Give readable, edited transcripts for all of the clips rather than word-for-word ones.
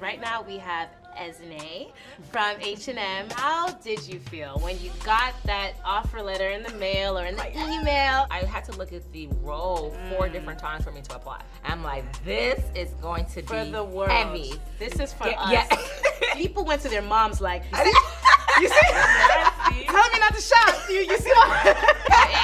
Right now we have Ezinne from H&M. How did you feel when you got that offer letter in the mail or in the email? I had to look at the role 4 different times for me to apply. I'm like, this is going to For be the world. heavy. This is for us. Yeah. People went to their moms like, you see? Tell me not to shop. You see what?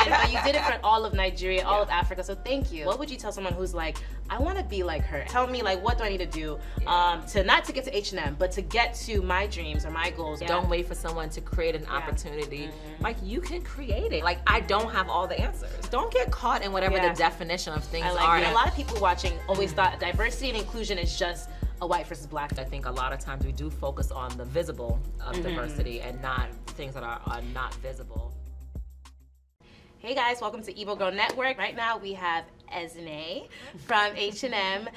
But you did it for all of Nigeria, all of Africa, so thank you. What would you tell someone who's like, I want to be like her? Tell me, like, what do I need to do to not to get to H&M, but to get to my dreams or my goals? Don't wait for someone to create an opportunity. Like, you can create it. Like, I don't have all the answers. Don't get caught in whatever the definition of things are. A lot of people watching always thought diversity and inclusion is just a white versus black. I think a lot of times we do focus on the visible of diversity and not things that are not visible. Hey guys, welcome to Igbo Girl Network. Right now we have Ezinne from H&M.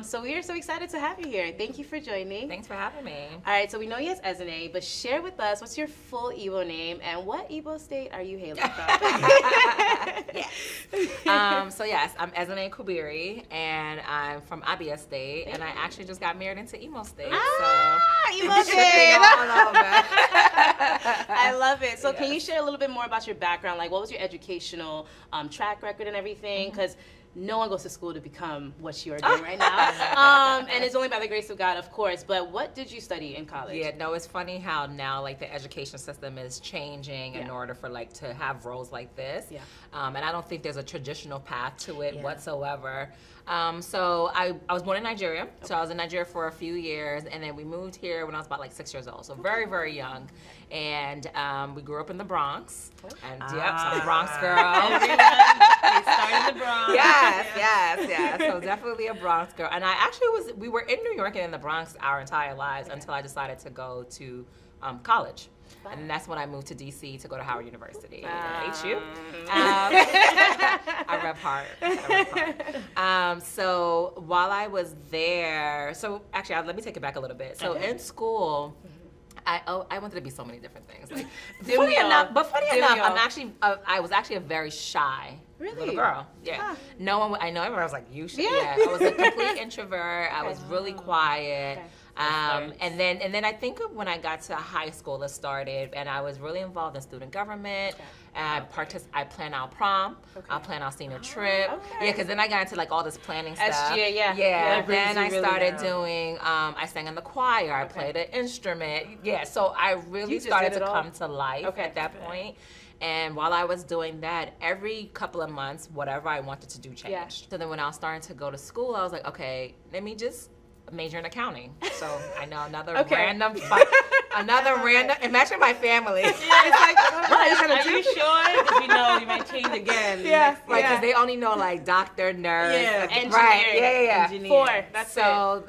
So we are so excited to have you here. Thank you for joining. Thanks for having me. All right, so we know you as Ezinne, but share with us, what's your full Igbo name and what Igbo state are you hailing from? So yes, I'm Ezinne Kwubiri and I'm from Abia State and I actually just got married into Imo State. Imo State! All over. I love it. So can you share a little bit more about your background? Like, what was your educational track record and everything? Because no one goes to school to become what you are doing right now. And it's only by the grace of God, of course. But what did you study in college? Yeah, no, it's funny how now like the education system is changing in order for like to have roles like this. Yeah. And I don't think there's a traditional path to it whatsoever. So I was born in Nigeria. Okay. So I was in Nigeria for a few years, and then we moved here when I was about like 6 years old. So very, very young. And we grew up in the Bronx. And so I'm a Bronx girl. They started in the Bronx. Yes. So definitely a Bronx girl. And I actually we were in New York and in the Bronx our entire lives until I decided to go to college. And that's when I moved to DC to go to Howard University. HU. I rep hard. So while I was there, so actually let me take it back a little bit. So in school, I wanted to be so many different things. Like, funny enough, I was actually a very shy little girl. Yeah. No one. I know everyone was like, you should. Yeah. I was a complete introvert. I was really quiet. And then I think of when I got to high school, it started, and I was really involved in student government. I planned out prom. I planned out senior trip. Yeah, because then I got into like all this planning stuff. Then I started doing. I sang in the choir. I played an instrument. Yeah, so I really started to come to life at that point. And while I was doing that, every couple of months, whatever I wanted to do changed. So then when I was starting to go to school, I was like, okay, let me just major in accounting. So I know another random, imagine my family. Yeah, it's like, are you sure? Because you know you might change again. Because they only know like doctor, nurse, engineer. Engineer. That's so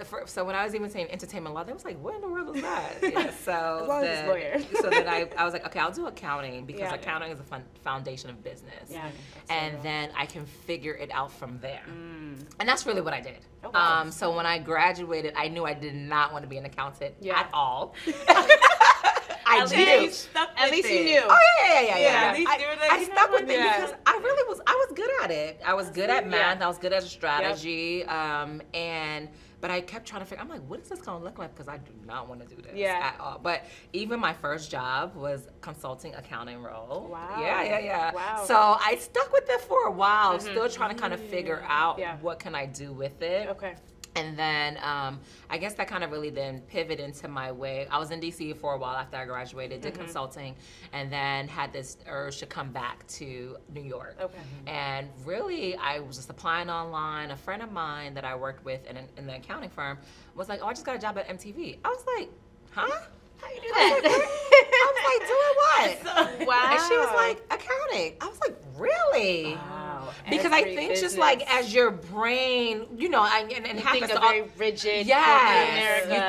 when I was even saying entertainment law, they was like, what in the world is that? So as long as it's lawyer. So then I was like, okay, I'll do accounting because accounting is a foundation of business. And then I can figure it out from there. And that's really what I did. So when I graduated, I knew I did not want to be an accountant at all. At least you knew. Oh yeah. I stuck with it because I was good at it. I was good at math. I was good at strategy. But I kept trying to figure. I'm like, what is this gonna look like? Because I do not want to do this at all. But even my first job was consulting accounting role. Wow. Yeah. Wow. So I stuck with it for a while, still trying to kind of figure out what can I do with it. Okay. And then I guess that kind of really then pivoted into my way. I was in DC for a while after I graduated, did consulting, and then had this urge to come back to New York. Okay. And really, I was just applying online. A friend of mine that I worked with in the accounting firm was like, oh, I just got a job at MTV. I was like, huh? How you do that? I was like, doing what? Wow. And she was like, accounting. I was like, really? Wow. Because I think just like as your brain, and you happens think of very rigid. You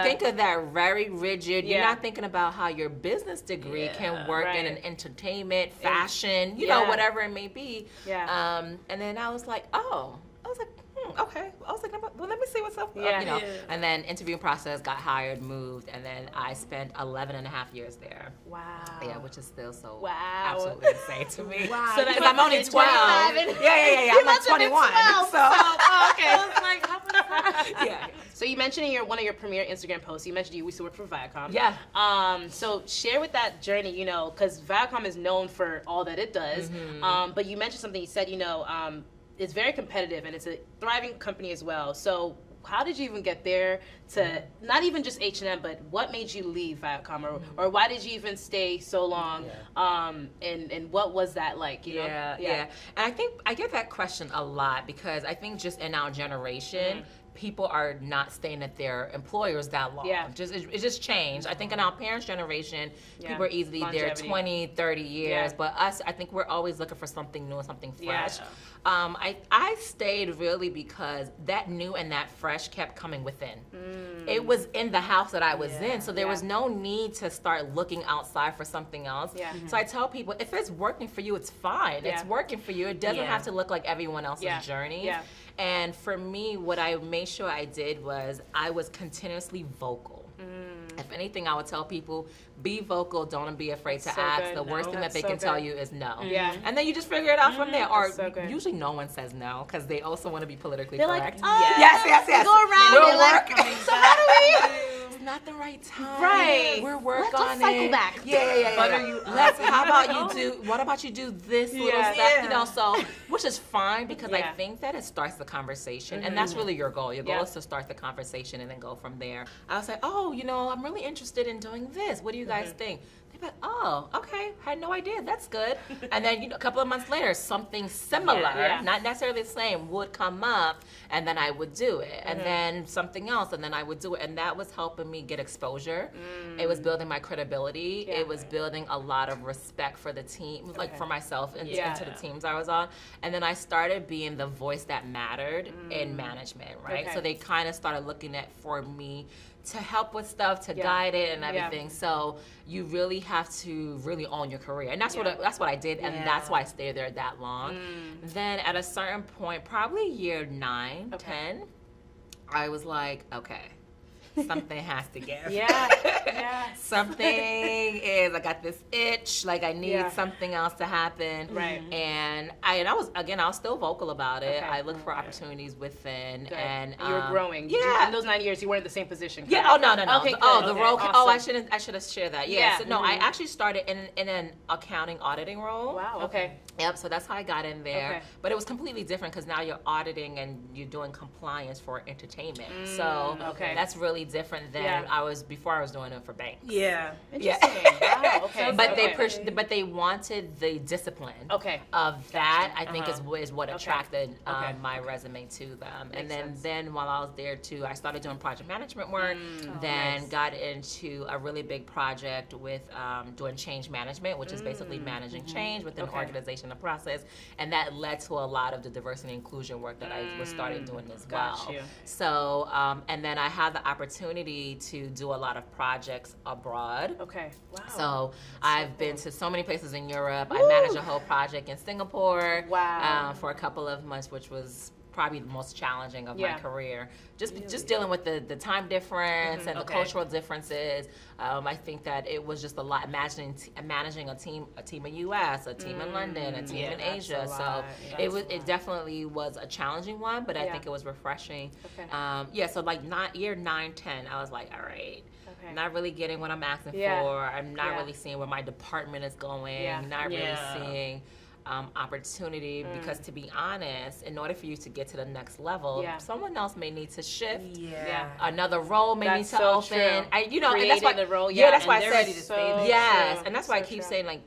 think of that very rigid. You're not thinking about how your business degree can work in an entertainment, fashion, whatever it may be. Yeah. And then I was like, okay. I was like, well, let me see what's up. And then interview process, got hired, moved, and then I spent 11 and a half years there. Wow. Yeah, which is still so absolutely insane to me. Wow. So because I'm only 12. Yeah. I'm like 21. So, okay. I was like, how much? So you mentioned in one of your premier Instagram posts, you mentioned you used to work for Viacom. Yeah. So share with that journey, you know, because Viacom is known for all that it does. But you mentioned something. You said, you know, it's very competitive and it's a thriving company as well. So how did you even get there to not even just H&M, but what made you leave Viacom, or why did you even stay so long? And what was that like? You know? And I think I get that question a lot because I think just in our generation, people are not staying at their employers that long. It just changed. I think in our parents' generation, people are easily there 20, 30 years, but us, I think we're always looking for something new and something fresh. I stayed really because that new and that fresh kept coming within. It was in the house that I was in, so there was no need to start looking outside for something else. So I tell people, if it's working for you, it's fine. It's working for you. It doesn't have to look like everyone else's journey. And for me, what I made sure I did was I was continuously vocal. If anything, I would tell people, be vocal, don't be afraid to ask. The worst thing that they can tell you is no. And then you just figure it out from there. Or usually no one says no because they also want to be politically correct. Like, oh, yes. Go around we'll and like, so how do we? It's not the right time. Right. We're working on it. Let's cycle back. How about what about you do this little stuff, you know, so, which is fine because I think that it starts the conversation and that's really your goal. Your goal is to start the conversation and then go from there. I was like, oh, you know, I'm really interested in doing this. What do you guys think? They'd be like, oh, okay, had no idea, that's good. And then, you know, a couple of months later, something similar, not necessarily the same, would come up and then I would do it. And then something else and then I would do it. And that was helping me get exposure. It was building my credibility. It was building a lot of respect for the team, like for myself and into the teams I was on. And then I started being the voice that mattered in management, right? So they kind of started looking at for me to help with stuff, to guide it and everything. So you really have to really own your career. And that's what I did, and that's why I stayed there that long. Then at a certain point, probably year 9, 10, I was like, okay, something has to give. Something is, I got this itch, like I need something else to happen. And I was still vocal about it. I looked for opportunities within. And you were growing. In those 9 years, you weren't in the same position. No. Okay, the role. Awesome. Oh, I should have shared that. So no, I actually started in an accounting auditing role. Wow. Okay. Yep. So that's how I got in there. But it was completely different because now you're auditing and you're doing compliance for entertainment. So that's really different than before I was doing it for banks. Interesting. Wow. Okay. But they wanted the discipline. Of that, I think is what attracted my resume to them. And then while I was there too, I started doing project management work. Got into a really big project with doing change management, which is basically managing change within an organization and process. And that led to a lot of the diversity and inclusion work that I was started doing as well. So and then I had the opportunity to do a lot of projects abroad. So I've been to so many places in Europe. I managed a whole project in Singapore for a couple of months, which was probably the most challenging of my career. Just dealing with the time difference and the cultural differences. I think that it was just a lot. Managing a team in US, a team in London, a team in Asia. So it definitely was a challenging one, but I think it was refreshing. So like year 9, 10, I was like, all right. Not really getting what I'm asking for. I'm not really seeing where my department is going. Not really seeing opportunity because, to be honest, in order for you to get to the next level, someone else may need to shift. Another role may need to open. And that's why the role. That's why I said so and that's why I keep saying, like,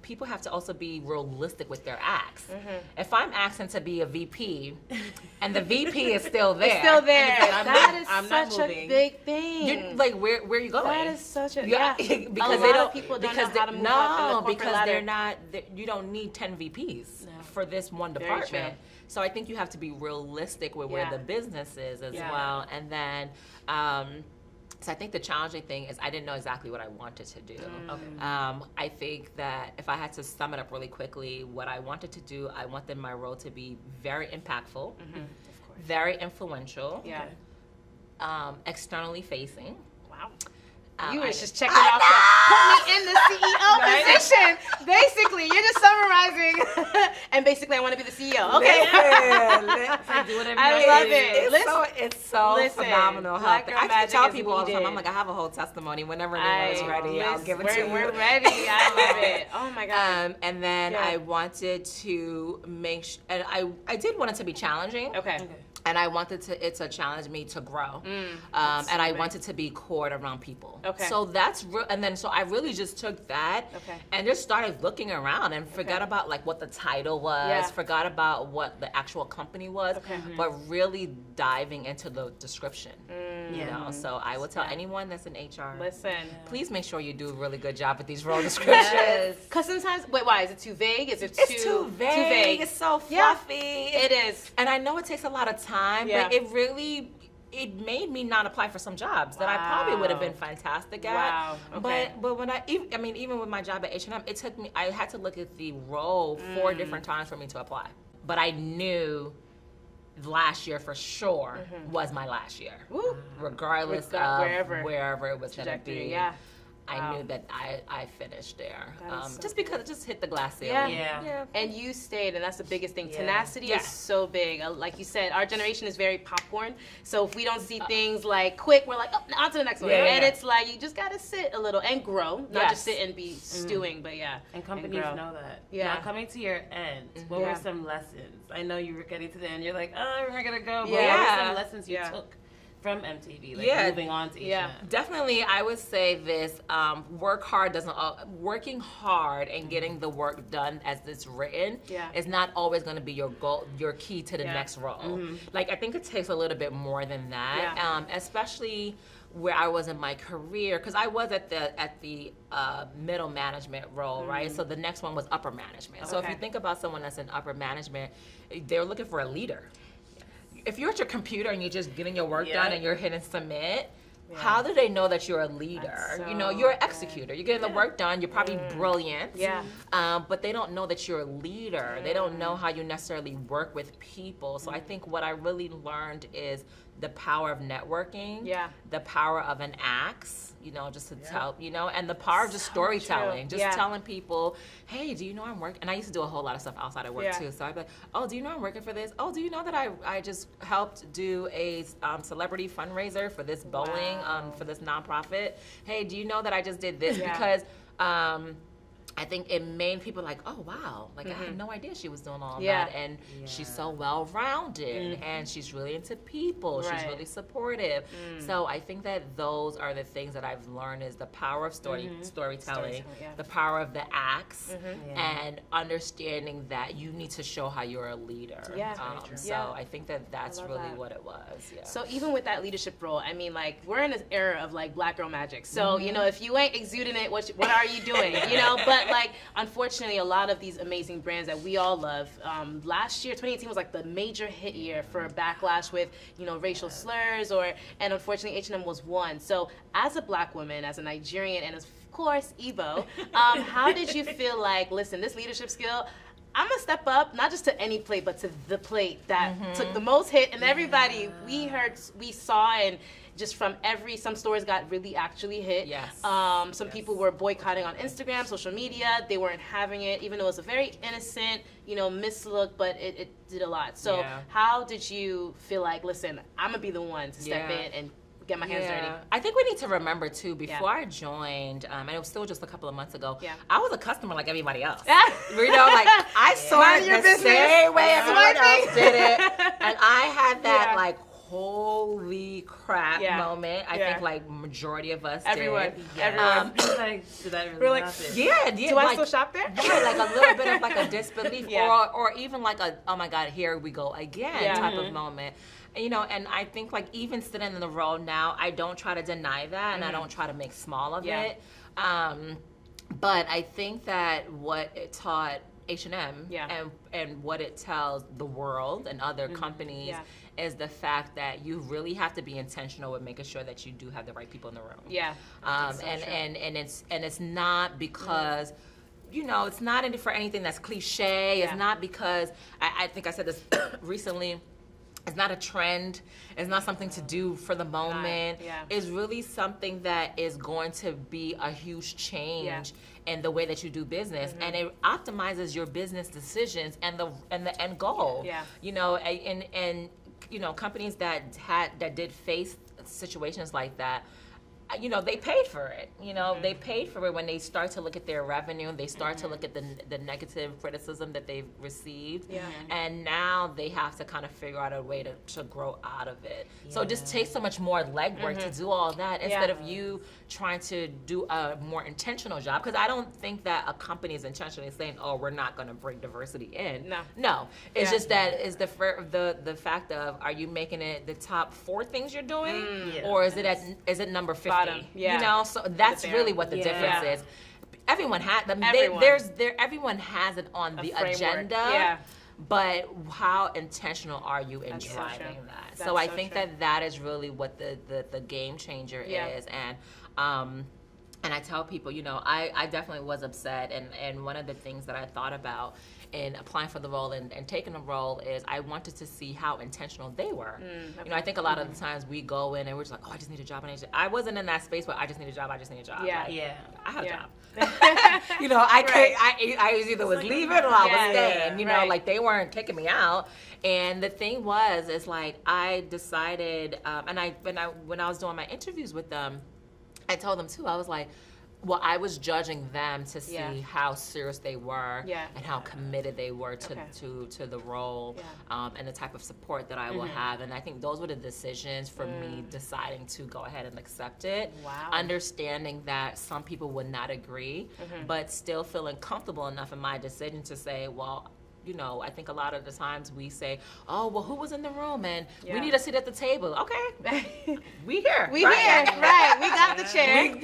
people have to also be realistic with their acts. If I'm asking to be a VP and the VP is still there, that is such a big thing. Like, where are you going? That is such a because a lot of people don't know how to move up in the corporate ladder. They're not. You don't need 10 VPs for this one department. So I think you have to be realistic with where the business is as well, and then. So I think the challenging thing is I didn't know exactly what I wanted to do. I think that if I had to sum it up really quickly, what I wanted to do, I wanted my role to be very impactful, very influential, externally facing. You was just checking off put me in the CEO position. Basically, you're just summarizing. And basically, I want to be the CEO. Okay. I love it. It's so phenomenal. I tell people all the time, I'm like, I have a whole testimony. Whenever anyone's ready, I'll give it to you. We're ready. I love it. Oh my God. And then I wanted to make sure, and I did want it to be challenging. Okay. And I wanted it to challenge me to grow. And I wanted to be cored around people. Okay. So that's real. And then so I really just took that and just started looking around and forgot about like what the title was, forgot about what the actual company was, but really diving into the description. You know, so I will tell anyone that's in HR, listen, please make sure you do a really good job with these role descriptions. Because sometimes, wait, why? Is it too vague? Is it too vague? It's so fluffy. It is. And I know it takes a lot of time, but it made me not apply for some jobs that I probably would have been fantastic at. Wow. Okay. But when even with my job at H&M, it took me, I had to look at the role 4 different times for me to apply. But I knew last year for sure was my last year. Woo. Regardless of wherever it was going to be. Yeah. I knew that I finished there. So just because it just hit the glass ceiling. Yeah. And you stayed, and that's the biggest thing. Tenacity is so big. Like you said, our generation is very popcorn. So if we don't see things like quick, we're like, oh, on to the next one. And it's like, you just got to sit a little and grow, not just sit and be stewing, but And companies know that. Now, coming to your end, what were some lessons? I know you were getting to the end. You're like, oh, we're going to go. But what were some lessons you took from MTV, like moving on to H&M? Definitely, I would say this: working hard and getting the work done as it's written is not always going to be your goal, your key to the next role. Like I think it takes a little bit more than that, especially where I was in my career, because I was at the middle management role, right? So the next one was upper management. So if you think about someone that's in upper management, they're looking for a leader. If you're at your computer and you're just getting your work done and you're hitting submit, how do they know that you're a leader? So you're an executor. You're getting the work done. You're probably brilliant. But they don't know that you're a leader. They don't know how you necessarily work with people. So I think what I really learned is the power of networking, the power of an axe, just to tell, and the power of just storytelling, just telling people, hey, do you know I'm working? And I used to do a whole lot of stuff outside of work too. So I'd be like, oh, do you know I'm working for this? Oh, do you know that I just helped do a celebrity fundraiser for this bowling, for this nonprofit? Hey, do you know that I just did this? Because I think it made people like, oh, wow. Like, I had no idea she was doing all that. And she's so well-rounded. And she's really into people. She's really supportive. So I think that those are the things that I've learned is the power of storytelling, the power of the axe, and understanding that you need to show how you're a leader. So I think that that's really what it was. So even with that leadership role, I mean, like, we're in this era of, like, black girl magic. So, if you ain't exuding it, what are you doing? But like, unfortunately, a lot of these amazing brands that we all love, last year, 2018 was like the major hit year for backlash with, racial slurs, and unfortunately H&M was one. So as a black woman, as a Nigerian, and of course Igbo, how did you feel like, listen, this leadership skill, I'm gonna step up, not just to any plate, but to the plate that took the most hit, and everybody, we saw, and just from some stores got really actually hit. Some people were boycotting on Instagram, social media. They weren't having it, even though it was a very innocent, mislook, but it did a lot. So how did you feel like, listen, I'm gonna be the one to step in and get my hands dirty? I think we need to remember too, before I joined, and it was still just a couple of months ago, I was a customer like everybody else. Like I saw it the same way everyone else did it. And I had that like, holy crap moment. I think like majority of us everyone like, did that really like, happen? Do I still shop there? Like a little bit of like a disbelief or even like a, oh my God, here we go again type of moment. And I think like even sitting in the role now, I don't try to deny that and I don't try to make small of it. But I think that what it taught H&M and what it tells the world and other companies is the fact that you really have to be intentional with making sure that you do have the right people in the room. And it's not because it's not for anything that's cliche. It's not because I think I said this recently. It's not a trend. It's not something to do for the moment. It's really something that is going to be a huge change in the way that you do business, and it optimizes your business decisions and the end goal. You know, and you know, companies that did face situations like that, you know, they paid for it. You know, they paid for it when they start to look at their revenue, they start to look at the negative criticism that they've received, and now they have to kind of figure out a way to grow out of it. So it just takes so much more legwork to do all that instead of you trying to do a more intentional job. Because I don't think that a company is intentionally saying, "Oh, we're not going to bring diversity in." No. It's just that is the fact of, are you making it the top 4 things you're doing, or is it number 50? You know, so that's really what the difference is. Everyone has everyone has it on the agenda. But how intentional are you in driving that? So I think that is really what the game changer is. And I tell people, you know, I definitely was upset, and one of the things that I thought about in applying for the role and taking the role is I wanted to see how intentional they were. You know, I think a lot of the times we go in and we're just like, oh, I just need a job. I wasn't in that space, but I just need a job. I had a job. You know, I either was leaving or I was staying. You know, like they weren't kicking me out. And the thing is like I decided, when I was doing my interviews with them, I told them too, I was like, well, I was judging them to see how serious they were and how committed they were to the role and the type of support that I will have. And I think those were the decisions for me deciding to go ahead and accept it. Understanding that some people would not agree, but still feeling comfortable enough in my decision to say, well, you know, I think a lot of the times we say, oh, well, who was in the room? And we need a seat at the table. Okay. We here. We got the chair.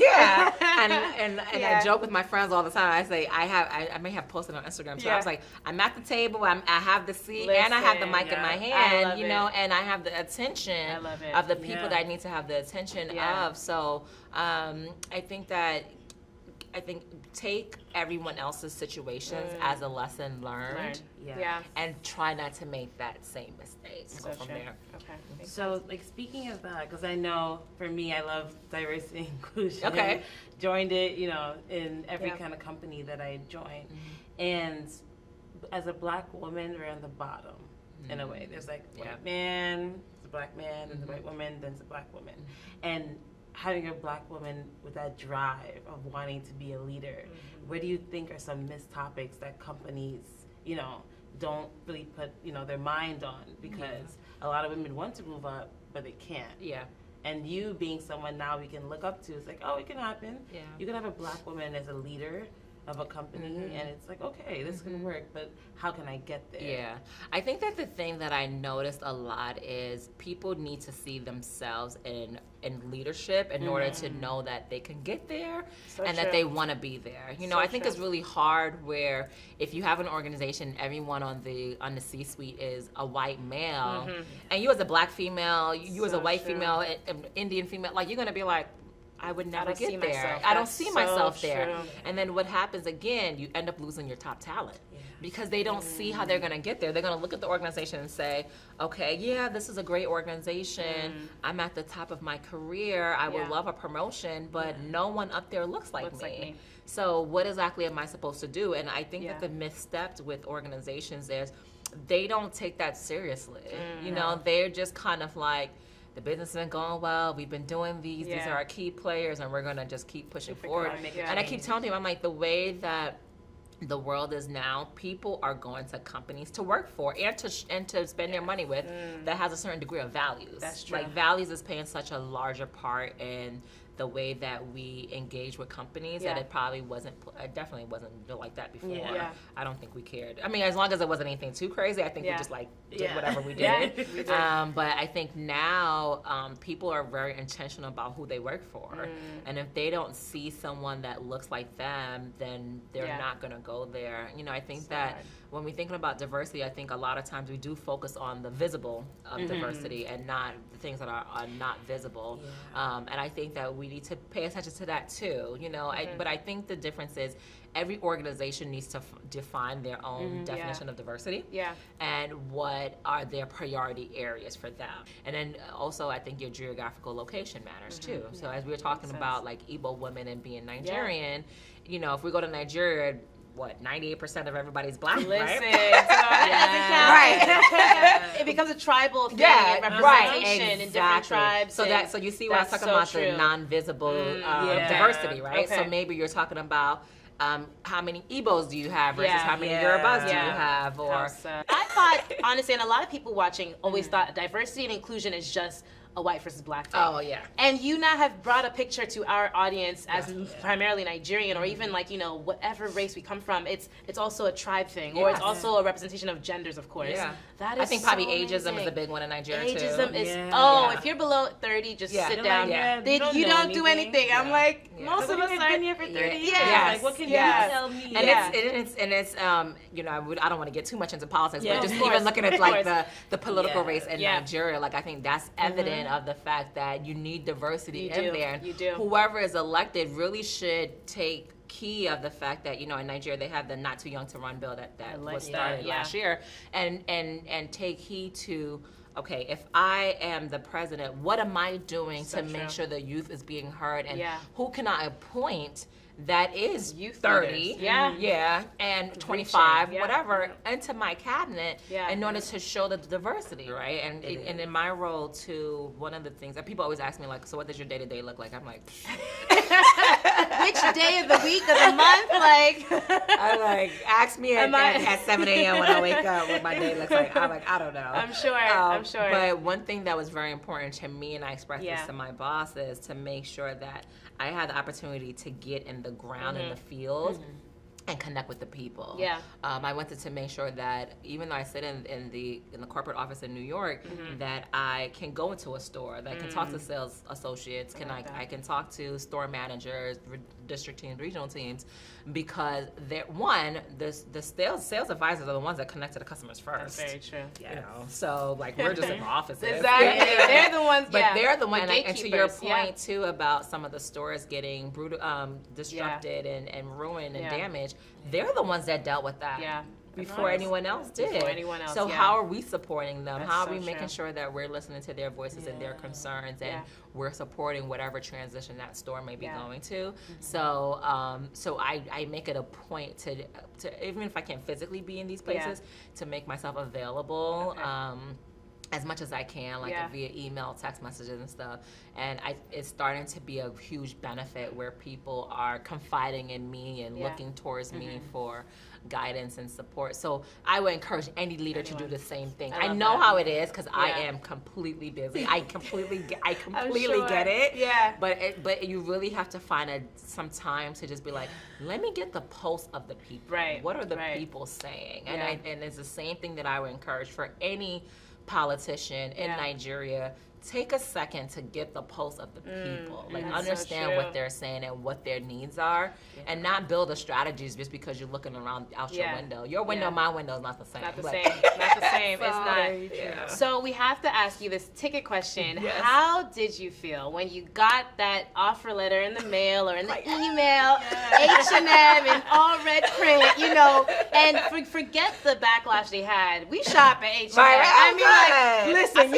And I joke with my friends all the time. I say, I may have posted on Instagram too. I was like, I'm at the table, I have the seat, and I have the mic in my hand, you know, and I have the attention of the people that I need to have the attention of. So I think take everyone else's situations as a lesson learned, and try not to make that same mistake. So from there. Okay. So, like, speaking of that, because I know for me, I love diversity and inclusion. Joined it, you know, in every kind of company that I joined, and as a Black woman, we're on the bottom in a way. There's like white man, it's a Black man, and the white woman, then it's a Black woman, and having a Black woman with that drive of wanting to be a leader, what do you think are some missed topics that companies, you know, don't really put, you know, their mind on? Because a lot of women want to move up, but they can't. And you being someone now we can look up to, it's like, oh, it can happen. You can have a Black woman as a leader of a company, and it's like, okay, this can work, but how can I get there? I think that the thing that I noticed a lot is people need to see themselves in leadership in order to know that they can get there and that they want to be there. You know, I think it's really hard where if you have an organization, everyone on the C-suite is a white male, and you as a Black female, you as a white female, an Indian female, like you're going to be like, I would never get there. I don't see myself there. And then what happens again, you end up losing your top talent because they don't see how they're going to get there. They're going to look at the organization and say, okay, yeah, this is a great organization. I'm at the top of my career. I would love a promotion, but no one up there looks like me. So what exactly am I supposed to do? And I think that the missteps with organizations is they don't take that seriously. You know, they're just kind of like, the business has been going well. We've been doing these. These are our key players, and we're going to just keep pushing forward. And I keep telling people, I'm like, the way that the world is now, people are going to companies to work for and to spend their money with that has a certain degree of values. That's true. Like, values is playing such a larger part in the way that we engage with companies that it probably definitely wasn't like that before. I don't think we cared. I mean, as long as it wasn't anything too crazy, I think we just like did whatever we did. We did. But I think now people are very intentional about who they work for. And if they don't see someone that looks like them, then they're not going to go there. You know, I think that when we're thinking about diversity, I think a lot of times we do focus on the visible of diversity and not the things that are not visible. And I think that we need to pay attention to that too, you know. But I think the difference is every organization needs to define their own definition of diversity and what are their priority areas for them. And then also I think your geographical location matters too. So as we were talking about like Igbo women and being Nigerian, you know, if we go to Nigeria, what, 98% of everybody's black, Listen, right? Right. It becomes a tribal thing and representation in different tribes. So you see what I was talking about, the non-visible diversity, right? So maybe you're talking about how many Igbos do you have versus how many Yorubas do you have? Or I thought, honestly, and a lot of people watching always thought diversity and inclusion is just a white versus black thing. Oh, yeah. And you now have brought a picture to our audience as primarily Nigerian, or even like, you know, whatever race we come from. It's also a tribe thing, or it's also a representation of genders, of course. Yeah. That is I think probably so ageism amazing. is a big one in Nigeria too. Ageism is, if you're below 30, just sit down. You don't do anything. I'm like, most of us are been here for 30 years. Yes. Like, what can you tell me? And it's you know, I don't want to get too much into politics, but just even looking at like the political race in Nigeria, like I think that's evident of the fact that you need diversity in there. And whoever is elected really should take key of the fact that, you know, in Nigeria they have the Not Too Young to Run bill that was started last year, and take heed to, okay, if I am the president, what am I doing to make sure the youth is being heard, and who can I appoint that is youth 30 and 25 whatever into my cabinet in order to show the diversity, right? And and in my role too, one of the things that people always ask me, like, so what does your day-to-day look like? I'm like, which day of the week of the month? Like, I like ask me at 7 a.m. when I wake up what my day looks like. I'm like, I don't know. I'm sure. But one thing that was very important to me, and I expressed this to my boss, is to make sure that I had the opportunity to get in the ground in the field and connect with the people. I wanted to make sure that even though I sit in the corporate office in New York, that I can go into a store, that I can talk to sales associates, I can talk to store managers, district teams, regional teams, because the sales advisors are the ones that connect to the customers first. That's very true. You know, so like we're just in the offices. Exactly. They're the ones. But they're the ones. And to your point too about some of the stores getting disrupted and ruined and damaged, they're the ones that dealt with that. Before anyone else did. So how are we supporting them? How are we making sure that we're listening to their voices and their concerns, and we're supporting whatever transition that store may be going to? So I make it a point to even if I can't physically be in these places, to make myself available. As much as I can, like via email, text messages and stuff. And it's starting to be a huge benefit where people are confiding in me and looking towards me for guidance and support. So I would encourage any leader to do the same thing. I know how it is because I am completely busy. I completely get it. But you really have to find some time to just be like, let me get the pulse of the people. What are the people saying? And it's the same thing that I would encourage for any politician in Nigeria. Take a second to get the pulse of the people, like understand what they're saying and what their needs are, and not build the strategies just because you're looking around out your window. Your window, my window is not the same. Not the same. It's not. So we have to ask you this ticket question. How did you feel when you got that offer letter in the mail or in the email, H&M in all red print, you know, and forget the backlash they had. We shop at H&M. I mean, like, listen,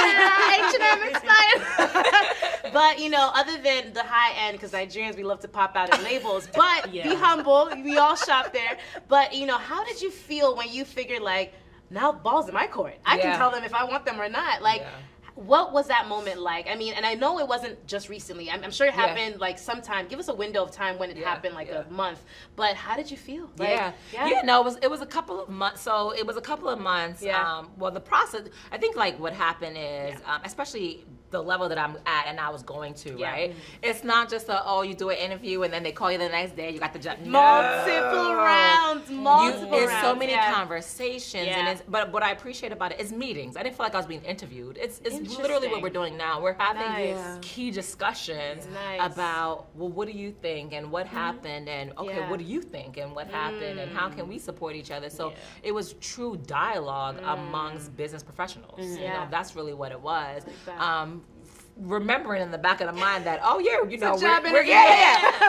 H&M expired. But, you know, other than the high end, because Nigerians, we love to pop out in labels, but be humble. We all shop there. But, you know, how did you feel when you figured, like, now ball's in my court? I can tell them if I want them or not. Like, what was that moment like? I mean, and I know it wasn't just recently. I'm sure it happened like sometime. Give us a window of time when it happened, like a month. But how did you feel? Like, no, it was a couple of months. So it was a couple of months. Well, the process, I think like what happened is, especially the level that I'm at and I was going to, Yeah. right? It's not just you do an interview and then they call you the next day, you got the job. Multiple rounds. It's so many conversations, and but what I appreciate about it is meetings. I didn't feel like I was being interviewed. It's literally what we're doing now. We're having key discussions about, well, what do you think and what happened, and what do you think and what happened, and how can we support each other? So it was true dialogue amongst business professionals. You know, that's really what it was. Remembering in the back of the mind that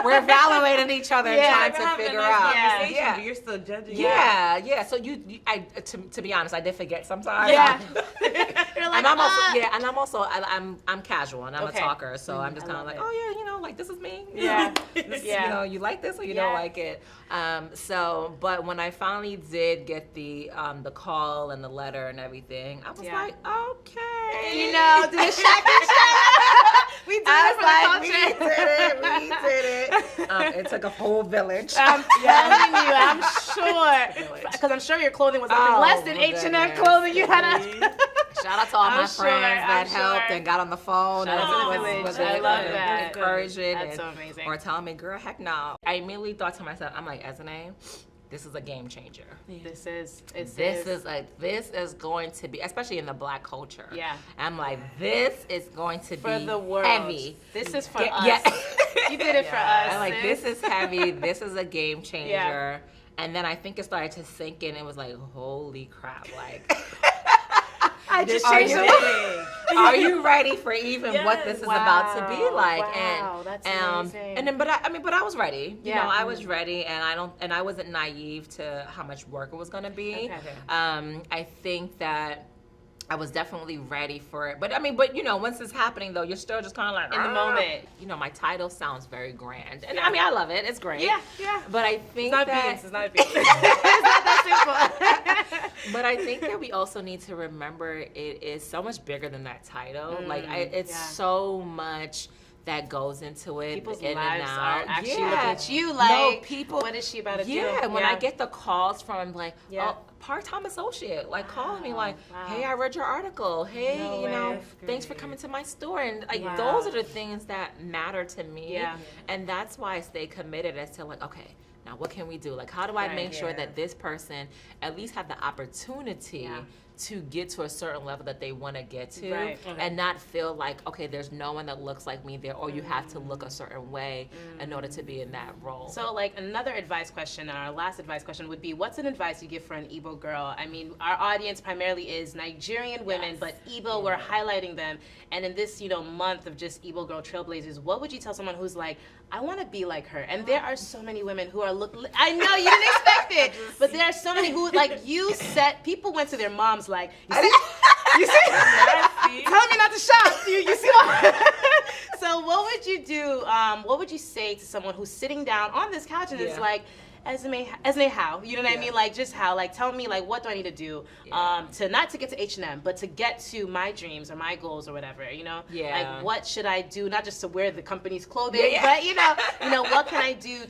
we're evaluating each other and trying to figure out. But you're still judging. So to be honest, I did forget sometimes. You're like, I'm casual and I'm a talker, so I'm just kind of like, like this is me. You like this or you don't like it. But when I finally did get the call and the letter and everything, I was like, okay. You know, do the shaka. We did it for the culture. We did it. It took a whole village. I'm telling you, I'm sure. Because I'm sure your clothing was nothing less than H&M clothing. You had a... Shout out to all my friends that helped and got on the phone. I love that. Encouraging. That's so amazing. Or telling me, girl, heck no. I immediately thought to myself, I'm like, Ezinne, this is a game changer. This is going to be, especially in the Black culture. Yeah. I'm like, this is going to be the world. Heavy. This is for us. You did it for us. I'm like, this is heavy. This is a game changer. Yeah. And then I think it started to sink in. It was like, holy crap! Like, I just changed it. Are you ready for even what this is about to be like? Wow, that's amazing. And then, but I was ready. You know, I was ready, and I wasn't naive to how much work it was going to be. Okay. I think that I was definitely ready for it. But you know, once it's happening though, you're still just kind of like in the moment. You know, my title sounds very grand, and I love it. It's great. Yeah. But I think it's not obedience. It's not that simple. But I think that we also need to remember it is so much bigger than that title. It's so much that goes into it. People's in lives and out. are actually looking at you like, what is she about to do? Yeah, when I get the calls from part-time associate, calling me hey, I read your article. Hey, thanks for coming to my store. And those are the things that matter to me. Yeah. And that's why I stay committed as to okay, now what can we do? How do I make sure that this person at least have the opportunity to get to a certain level that they want to get to, and not feel like, okay, there's no one that looks like me there, or you have to look a certain way in order to be in that role. So another advice question, our last advice question would be, what's an advice you give for an Igbo girl? I mean, our audience primarily is Nigerian women, but Igbo, we're highlighting them. And in this, month of just Igbo Girl Trailblazers, what would you tell someone who's like, I want to be like her? And there are so many women who are I know you didn't expect it, but there are so many who, people went to their moms you see? Tell me not to shop. You see what? So what would you do? What would you say to someone who's sitting down on this couch and is like, Ezinne, how? You know what I mean? Just how? Tell me, what do I need to do to not to get to H&M, but to get to my dreams or my goals or whatever, Yeah. What should I do? Not just to wear the company's clothing, but, what can I do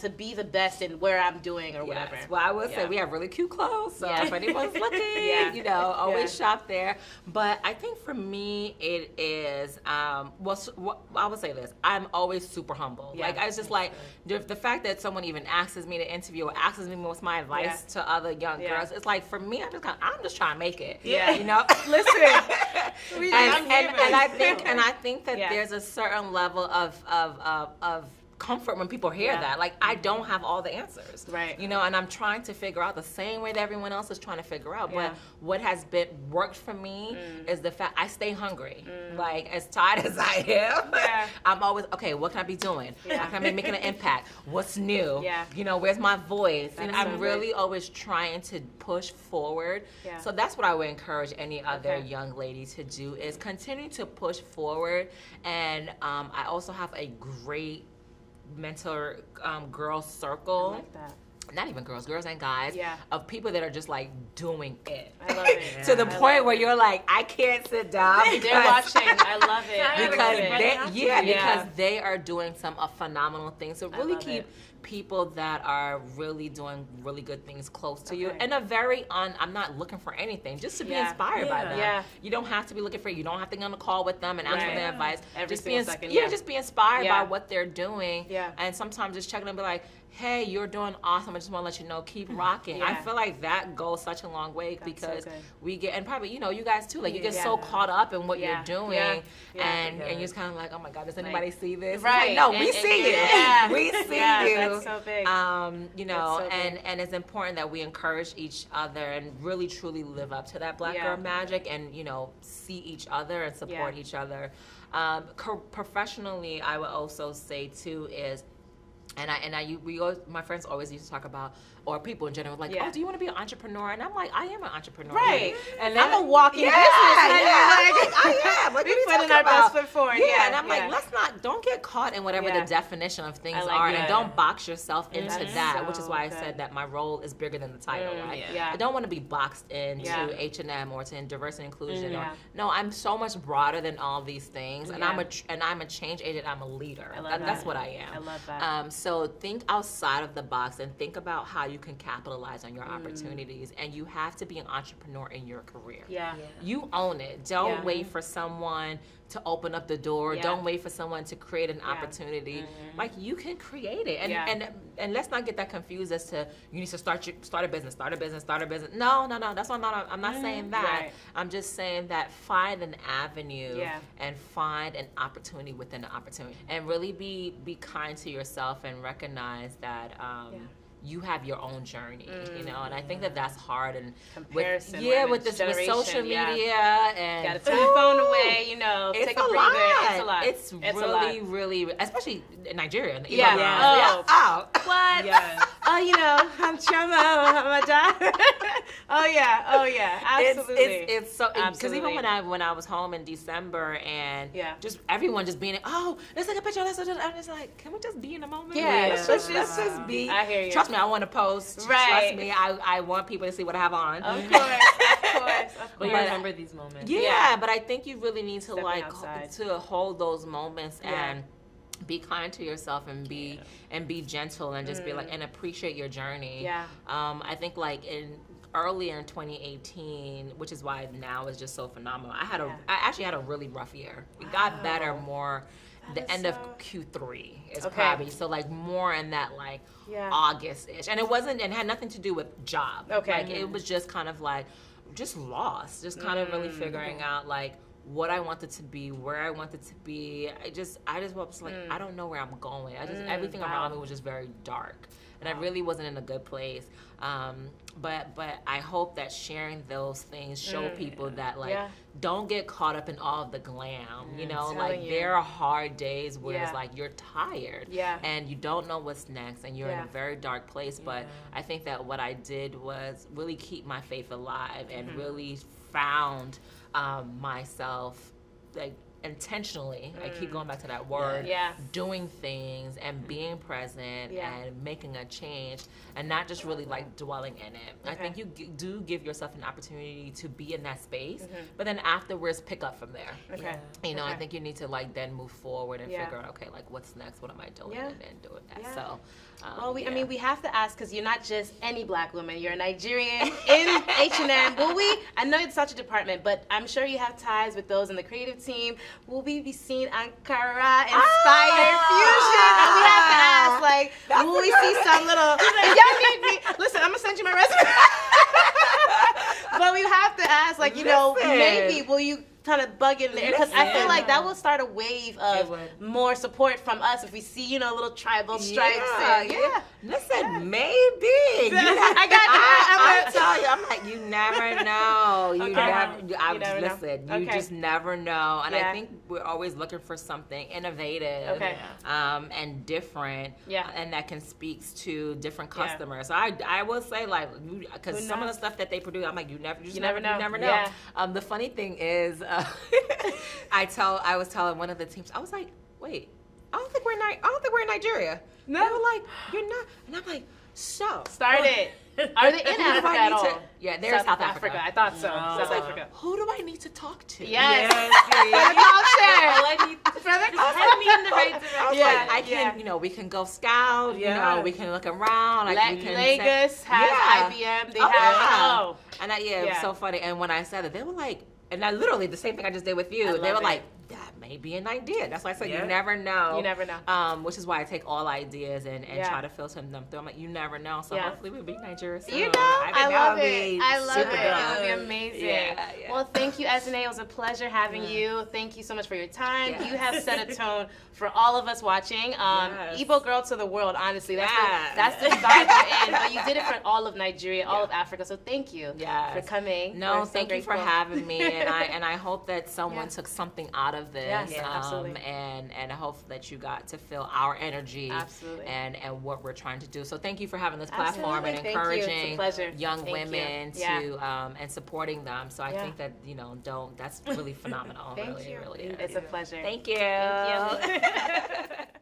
to be the best in where I'm doing or whatever? Well, I would say we have really cute clothes, so if anyone's looking, always shop there. But I think for me, it is, I would say this, I'm always super humble. I was just the fact that someone even asks me to interview or asks me what's my advice to other young girls, it's for me, I'm just trying to make it. Listen. and I think that there's a certain level of comfort when people hear that. I don't have all the answers. Right. And I'm trying to figure out the same way that everyone else is trying to figure out. But what has worked for me is the fact I stay hungry. As tired as I am, I'm always, okay, what can I be doing? How can I be making an impact? What's new? Where's my voice? And I'm really always trying to push forward. So that's what I would encourage any other young lady to do, is continue to push forward. And I also have a great mentor girl circle. I like that. Not even girls and guys, of people that are just doing it. I love it. To the point where you're I can't sit down. They're watching. I love it. Because they are doing some phenomenal things. So really keep people that are really doing really good things close to you, and I'm not looking for anything, just to be inspired by them. Yeah. You don't have to be looking for it. You don't have to get on a call with them and ask for their advice. Every just single second. just be inspired by what they're doing. Yeah. And sometimes just checking and be like, hey, you're doing awesome. I just want to let you know, keep rocking. Yeah. I feel like that goes such a long way because so we get, and probably, you know, you guys too, like you get so caught up in what you're doing and you're just kind of like, oh my God, does anybody see this? Right. Like, no, we see you. We see you. That's so big. You know, so and it's important that we encourage each other and really truly live up to that Black girl magic and, you know, see each other and support each other. Professionally, I would also say too is, my friends always used to talk about, or people in general, like, oh, do you want to be an entrepreneur? And I'm like, I am an entrepreneur. Right. And I'm a walking business. I am. Like, we put in our best foot forward. Yeah, and I'm like, don't get caught in whatever the definition of things are, and don't box yourself into that, which is why I said that my role is bigger than the title, right? Yeah. I don't want to be boxed into H&M or to diversity and inclusion. No, I'm so much broader than all these things, and I'm a change agent. I'm a leader. That's what I am. I love that. So think outside of the box and think about how you can capitalize on your opportunities, and you have to be an entrepreneur in your career. You own it. Don't wait for someone to open up the door. Don't wait for someone to create an opportunity. Like, you can create it. And let's not get that confused as to you need to start a business. No, that's what I'm not saying that. Right. I'm just saying that find an avenue and find an opportunity within the opportunity, and really be kind to yourself and recognize that you have your own journey, you know, and I think that that's hard. And comparison, with social media, and gotta turn your phone away, you know, take a breather. It's a lot. It's really, especially in Nigeria. What? Yes. Oh, you know, I'm Chama, I'm a dad. Oh yeah, absolutely. It's so, because even when I was home in December and just everyone just being, oh, let's take a picture. I'm just like, can we just be in the moment? Yeah. Let's just be. I hear you. Trust me, I want to post. Right. Trust me, I want people to see what I have on. Of course. But you remember these moments. Yeah, but I think you really need to Stepping hold those moments and be kind to yourself and be gentle and just be like, and appreciate your journey. Yeah. I think like earlier in 2018, which is why now is just so phenomenal. I actually had a really rough year. It got better more. The end of Q3 is probably so like more in that like August-ish, and it had nothing to do with job. Like it was just kind of like just lost, just kind of really figuring out like what I wanted to be, where I wanted to be. I just was like, I don't know where I'm going. Everything around me was just very dark, and I really wasn't in a good place. But I hope that sharing those things show people that like don't get caught up in all of the glam. You know, like there are hard days where it's like you're tired and you don't know what's next and you're in a very dark place. But I think that what I did was really keep my faith alive and really found myself like intentionally, I keep going back to that word, doing things and being present and making a change and not just really like dwelling in it. I think you do give yourself an opportunity to be in that space, but then afterwards pick up from there. You know, I think you need to like then move forward and figure out, okay, like what's next, what am I doing, and then do it. So well, I mean, we have to ask, because you're not just any Black woman. You're a Nigerian in H&M. I know it's such a department, but I'm sure you have ties with those in the creative team. Will we be seeing Ankara-inspired fusion? And we have to ask, like, will we see some little, if y'all need me, listen, I'm going to send you my resume. But we have to ask, like, you know, maybe will you kind of bug in there, because I feel like that will start a wave of more support from us if we see, you know, little tribal stripes. Listen, maybe. I'm telling you, I'm like, you never know. You just never know. And I think we're always looking for something innovative and different, and that can speak to different customers. So I will say, like, because some of the stuff that they produce, I'm like, you never know. The funny thing is, I was telling one of the teams, I was like, wait, I don't think we're in Nigeria. No. They were like, you're not, and I'm like, so start it. Are they in Africa at all? Yeah, they're South Africa. I thought so. South Africa. Who do I need to talk to? Yes. All I need to brother. Head me in the right direction. Yeah, I can, you know, we can go scout, you know, we can look around. Like, we can Lagos has IBM. They have, And it was so funny. And when I said it, they were like, and I literally, the same thing I just did with you, they were like, that may be an idea. That's why I said you never know. You never know. Which is why I take all ideas and try to filter them through. I'm like, you never know. So hopefully we'll be in Nigeria soon. You know, I love it. I love it. Dope. It would be amazing. Well, thank you, Ezinne. It was a pleasure having you. Thank you so much for your time. You have set a tone for all of us watching. Igbo Girl to the world, honestly. That's the vibe we're in. But you did it for all of Nigeria, all of Africa. So thank you for coming. No, thank you for having me. And I hope that someone took something out of this. Absolutely. And I hope that you got to feel our energy and what we're trying to do. So thank you for having this platform and encouraging young women to and supporting them. So I think that, you know, that's really phenomenal. Thank you. Really is. It's a pleasure. Thank you. Thank you.